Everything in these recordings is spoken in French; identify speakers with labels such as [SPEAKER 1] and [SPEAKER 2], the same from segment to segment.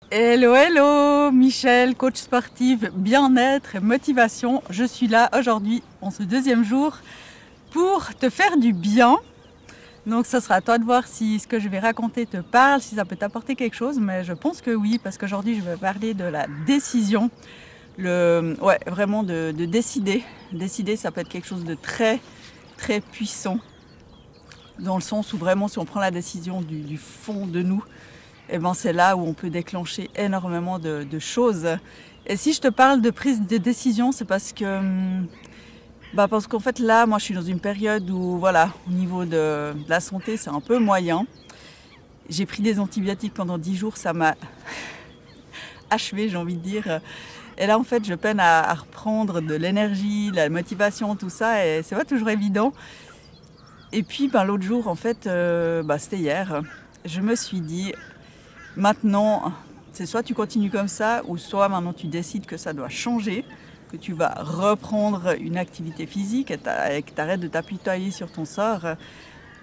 [SPEAKER 1] Hello, hello, Michel, coach sportive, bien-être et motivation. Je suis là aujourd'hui, en ce deuxième jour, pour te faire du bien. Donc, ce sera à toi de voir si ce que je vais raconter te parle, si ça peut t'apporter quelque chose. Mais je pense que oui, parce qu'aujourd'hui, je vais parler de la décision. Ouais, vraiment de décider. Décider, ça peut être quelque chose de très, très puissant. Dans le sens où vraiment, si on prend la décision du fond de nous, et ben c'est là où on peut déclencher énormément de choses. Et si je te parle de prise de décision, c'est parce qu'en fait là, moi je suis dans une période où voilà, au niveau de la santé, c'est un peu moyen. J'ai pris des antibiotiques pendant 10 jours, ça m'a achevé, j'ai envie de dire. Et là en fait, je peine à reprendre de l'énergie, la motivation, tout ça, et c'est pas toujours évident. Et puis l'autre jour, en fait, c'était hier, je me suis dit, maintenant, c'est soit tu continues comme ça, ou soit maintenant tu décides que ça doit changer, que tu vas reprendre une activité physique et que tu arrêtes de t'apitoyer sur ton sort.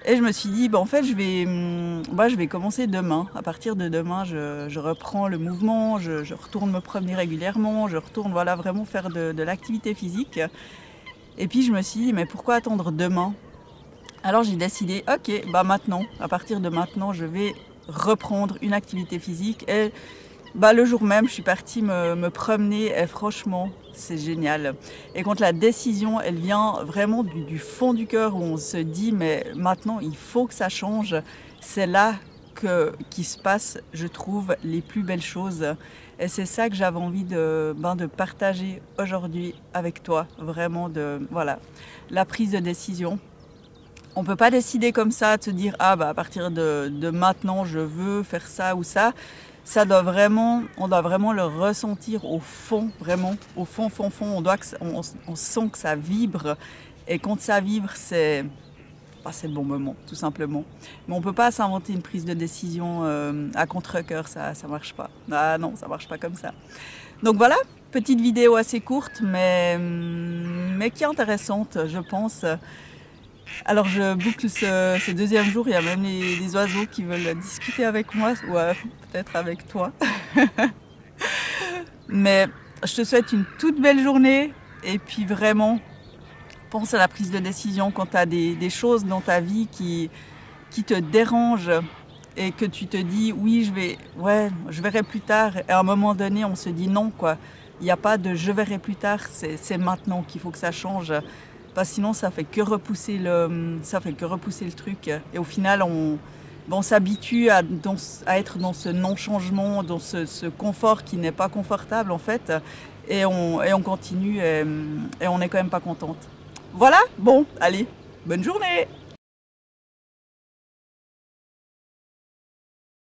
[SPEAKER 1] Et je me suis dit, en fait, je vais commencer demain. À partir de demain, je reprends le mouvement, je retourne me promener régulièrement, je retourne voilà, vraiment faire de l'activité physique. Et puis je me suis dit, mais pourquoi attendre demain? Alors j'ai décidé, ok, maintenant, à partir de maintenant, je vais reprendre une activité physique. Et le jour même, je suis partie me promener et franchement, c'est génial. Et quand la décision, elle vient vraiment du fond du cœur où on se dit, mais maintenant, il faut que ça change, c'est là qui se passe, je trouve, les plus belles choses. Et c'est ça que j'avais envie de partager aujourd'hui avec toi, vraiment voilà, la prise de décision. On peut pas décider comme ça, de se dire à partir de maintenant je veux faire ça ou ça. On doit vraiment le ressentir au fond, vraiment au fond, fond, fond. On sent que ça vibre, et quand ça vibre, c'est le bon moment, tout simplement. Mais on peut pas s'inventer une prise de décision à contre-cœur, ça marche pas. Ah non, ça marche pas comme ça. Donc voilà, petite vidéo assez courte, mais qui est intéressante, je pense. Alors je boucle ce deuxième jour, il y a même les oiseaux qui veulent discuter avec moi, ou peut-être avec toi. Mais je te souhaite une toute belle journée, et puis vraiment, pense à la prise de décision quand tu as des choses dans ta vie qui te dérangent et que tu te dis oui, je verrai plus tard, et à un moment donné on se dit non quoi. Il n'y a pas de je verrai plus tard, c'est maintenant qu'il faut que ça change. Parce que sinon ça fait que repousser le truc, et au final on s'habitue à être dans ce non-changement, dans ce confort qui n'est pas confortable en fait, et on continue, et on n'est quand même pas contente. Voilà, bon, allez, bonne journée!